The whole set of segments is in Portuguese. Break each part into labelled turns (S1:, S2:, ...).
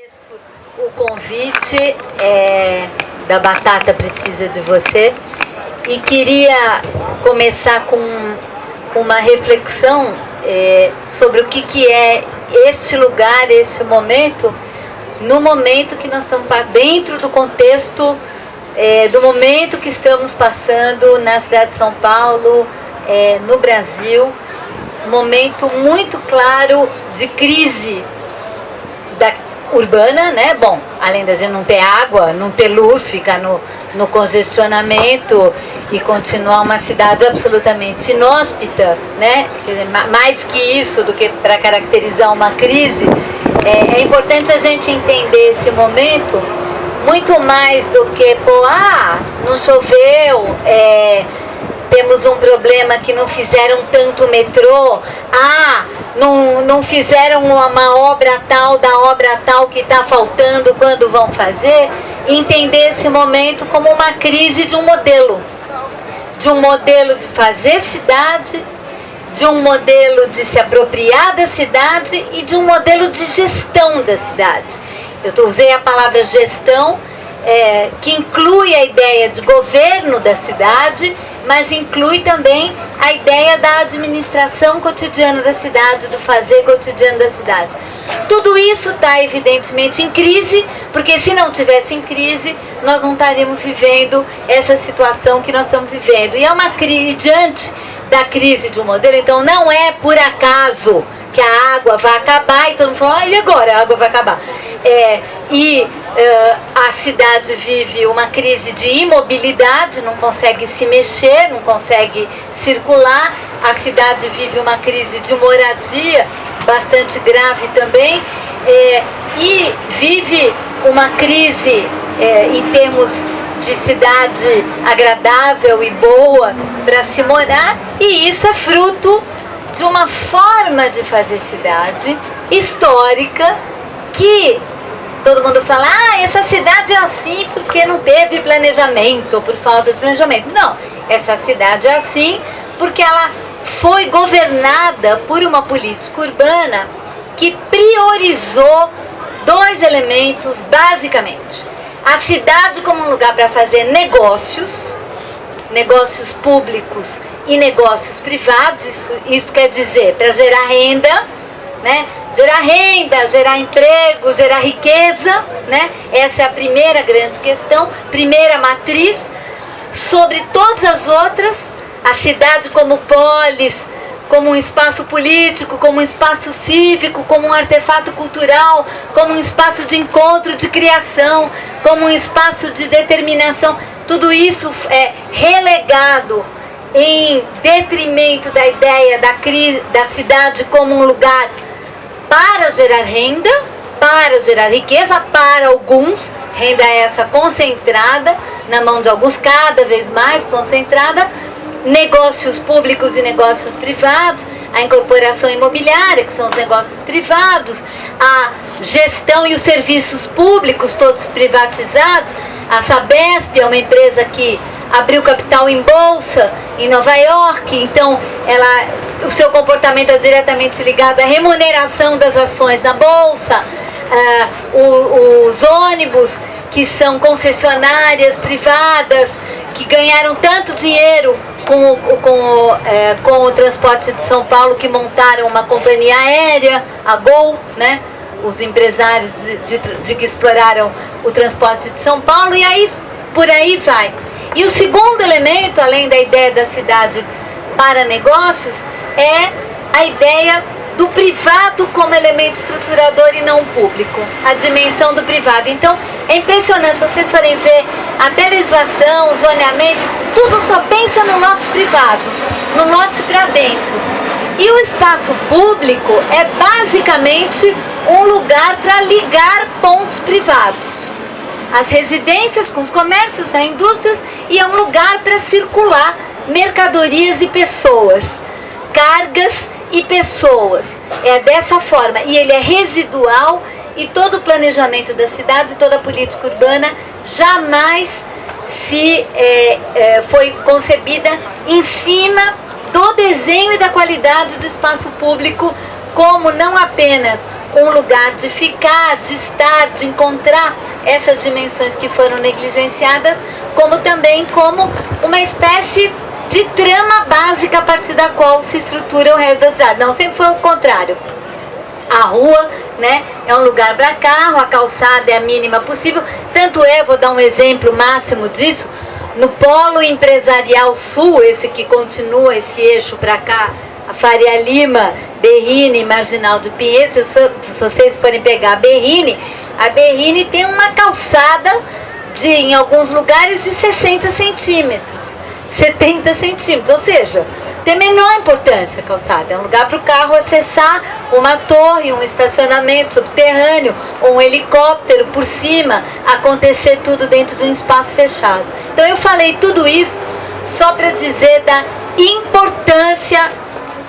S1: Agradeço o convite da Batata Precisa de Você e queria começar com uma reflexão sobre o que é este lugar, este momento, no momento que nós estamos dentro do contexto do momento que estamos passando na cidade de São Paulo, no Brasil, um momento muito claro de crise urbana, né? Bom, além da gente não ter água, não ter luz, ficar no congestionamento e continuar uma cidade absolutamente inóspita, né? Quer dizer, mais que isso do que para caracterizar uma crise, é importante a gente entender esse momento muito mais do que, não choveu, temos um problema que não fizeram tanto metrô, não fizeram uma obra tal que está faltando, quando vão fazer. Entender esse momento como uma crise de um modelo de fazer cidade, de um modelo de se apropriar da cidade e de um modelo de gestão da cidade. Eu usei a palavra gestão, que inclui a ideia de governo da cidade, mas inclui também a ideia da administração cotidiana da cidade, do fazer cotidiano da cidade. Tudo isso está evidentemente em crise, porque se não tivesse em crise, nós não estaríamos vivendo essa situação que nós estamos vivendo. E é uma crise, diante da crise de um modelo, então não é por acaso que a água vai acabar e todo mundo fala, e agora a água vai acabar. A cidade vive uma crise de imobilidade, não consegue se mexer, não consegue circular. A cidade vive uma crise de moradia bastante grave também, e vive uma crise em termos de cidade agradável e boa para se morar, e isso é fruto de uma forma de fazer cidade histórica que todo mundo fala, essa cidade é assim porque não teve planejamento, ou por falta de planejamento. Não, essa cidade é assim porque ela foi governada por uma política urbana que priorizou dois elementos, basicamente. A cidade como um lugar para fazer negócios públicos e negócios privados, isso quer dizer, para gerar renda, né? Gerar emprego, gerar riqueza, né? Essa é a primeira grande questão, primeira matriz. Sobre todas as outras, a cidade como polis, como um espaço político, como um espaço cívico, como um artefato cultural, como um espaço de encontro, de criação, como um espaço de determinação, tudo isso é relegado em detrimento da ideia da cidade como um lugar para gerar renda, para gerar riqueza, para alguns, renda essa concentrada na mão de alguns, cada vez mais concentrada, negócios públicos e negócios privados, a incorporação imobiliária, que são os negócios privados, a gestão e os serviços públicos, todos privatizados. A Sabesp é uma empresa que abriu capital em bolsa em Nova York, então o seu comportamento é diretamente ligado à remuneração das ações na bolsa. Os ônibus, que são concessionárias privadas, que ganharam tanto dinheiro com o transporte de São Paulo, que montaram uma companhia aérea, a Gol, né? Os empresários que exploraram o transporte de São Paulo, e aí por aí vai. E o segundo elemento, além da ideia da cidade para negócios, é a ideia do privado como elemento estruturador e não público, a dimensão do privado. Então, é impressionante, se vocês forem ver até legislação, o zoneamento, tudo só pensa no lote privado, no lote para dentro. E o espaço público é basicamente um lugar para ligar pontos privados. As residências com os comércios, as indústrias, e é um lugar para circular mercadorias e pessoas, cargas e pessoas. É dessa forma, e ele é residual, e todo o planejamento da cidade, toda a política urbana jamais foi concebida em cima do desenho e da qualidade do espaço público como não apenas um lugar de ficar, de estar, de encontrar essas dimensões que foram negligenciadas, como também como uma espécie de trama básica a partir da qual se estrutura o resto da cidade. Não, sempre foi o contrário. A rua, né, é um lugar para carro, a calçada é a mínima possível. Tanto é, vou dar um exemplo máximo disso, no Polo Empresarial Sul, esse que continua esse eixo para cá, a Faria Lima, Berrini, Marginal de Pinheiros, se vocês forem pegar a Berrini tem uma calçada em alguns lugares de 60 centímetros, 70 centímetros, ou seja, tem menor importância a calçada, é um lugar para o carro acessar uma torre, um estacionamento subterrâneo, ou um helicóptero por cima, acontecer tudo dentro de um espaço fechado. Então eu falei tudo isso só para dizer da importância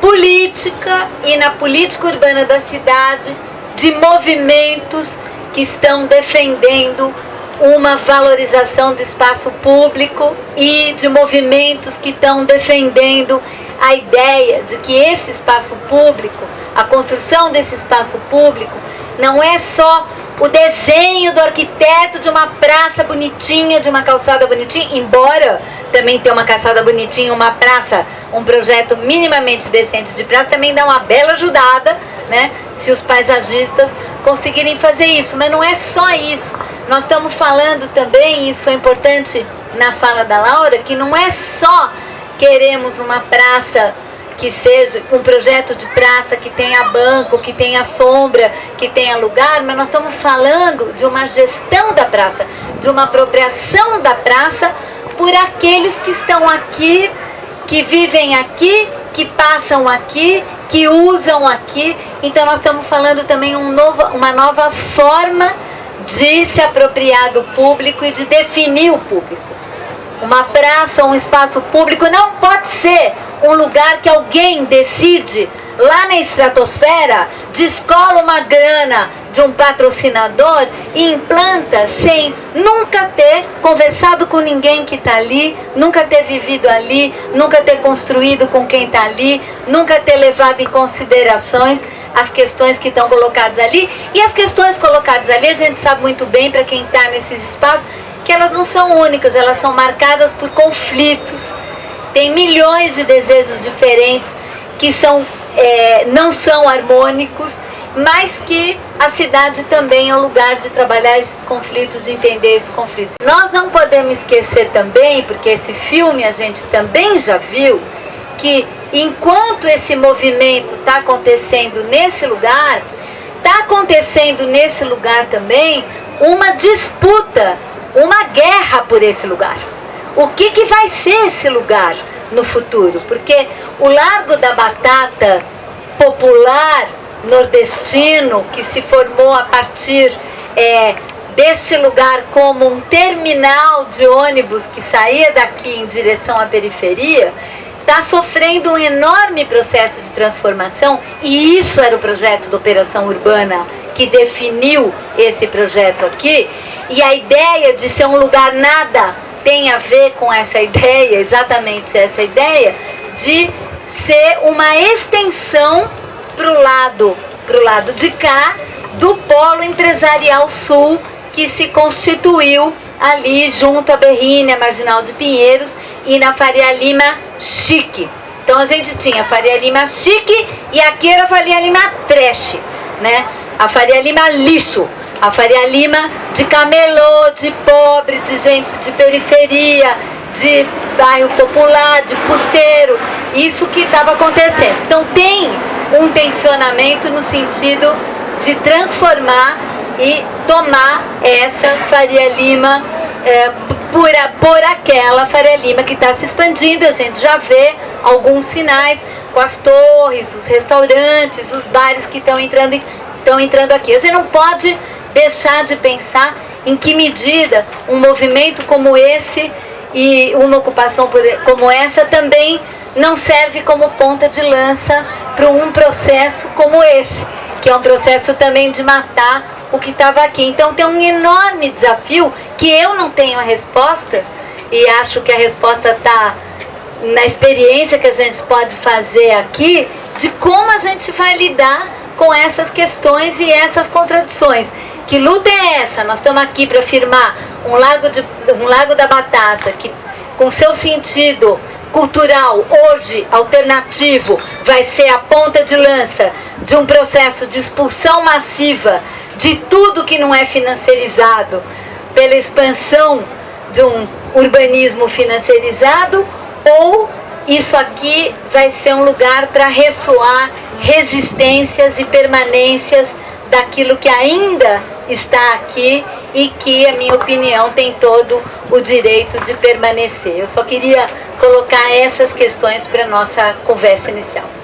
S1: política e na política urbana da cidade de movimentos que estão defendendo uma valorização do espaço público e de movimentos que estão defendendo a ideia de que esse espaço público, a construção desse espaço público, não é só o desenho do arquiteto de uma praça bonitinha, de uma calçada bonitinha, embora também tenha uma calçada bonitinha, uma praça, um projeto minimamente decente de praça, também dá uma bela ajudada, né, se os paisagistas conseguirem fazer isso. Mas não é só isso. Nós estamos falando também, e isso foi importante na fala da Laura, que não é só queremos uma praça que seja um projeto de praça que tenha banco, que tenha sombra, que tenha lugar, mas nós estamos falando de uma gestão da praça, de uma apropriação da praça por aqueles que estão aqui, que vivem aqui, que passam aqui, que usam aqui. Então nós estamos falando também uma nova forma de se apropriar do público e de definir o público. Uma praça ou um espaço público não pode ser um lugar que alguém decide lá na estratosfera, descola uma grana de um patrocinador e implanta sem nunca ter conversado com ninguém que está ali, nunca ter vivido ali, nunca ter construído com quem está ali, nunca ter levado em considerações as questões que estão colocadas ali. E as questões colocadas ali, a gente sabe muito bem, para quem está nesses espaços, que elas não são únicas, elas são marcadas por conflitos. Tem milhões de desejos diferentes que não são harmônicos, mas que a cidade também é um lugar de trabalhar esses conflitos, de entender esses conflitos. Nós não podemos esquecer também, porque esse filme a gente também já viu, que enquanto esse movimento está acontecendo nesse lugar, está acontecendo nesse lugar também uma disputa, uma guerra por esse lugar. O que vai ser esse lugar no futuro? Porque o Largo da Batata popular nordestino, que se formou a partir deste lugar como um terminal de ônibus que saía daqui em direção à periferia, está sofrendo um enorme processo de transformação, e isso era o projeto da Operação Urbana que definiu esse projeto aqui. E a ideia de ser um lugar nada tem a ver com essa ideia, exatamente essa ideia, de ser uma extensão para o lado de cá, do Polo Empresarial Sul, que se constituiu ali junto à Berrini, a Marginal de Pinheiros, e na Faria Lima Chique. Então a gente tinha a Faria Lima Chique e aqui era a Faria Lima Trash, né? A Faria Lima Lixo, a Faria Lima de camelô, de pobre, de gente de periferia, de bairro popular, de puteiro, isso que estava acontecendo. Então tem um tensionamento no sentido de transformar e tomar essa Faria Lima por aquela Faria Lima que está se expandindo. A gente já vê alguns sinais com as torres, os restaurantes, os bares que estão entrando aqui. A gente não pode deixar de pensar em que medida um movimento como esse e uma ocupação como essa também não serve como ponta de lança para um processo como esse, que é um processo também de matar o que estava aqui. Então tem um enorme desafio que eu não tenho a resposta, e acho que a resposta está na experiência que a gente pode fazer aqui, de como a gente vai lidar com essas questões e essas contradições. Que luta é essa? Nós estamos aqui para afirmar um Largo da Batata que, com seu sentido cultural, hoje alternativo, vai ser a ponta de lança de um processo de expulsão massiva de tudo que não é financiarizado, pela expansão de um urbanismo financiarizado, ou isso aqui vai ser um lugar para ressoar resistências e permanências daquilo que ainda está aqui e que, a minha opinião, tem todo o direito de permanecer. Eu só queria colocar essas questões para a nossa conversa inicial.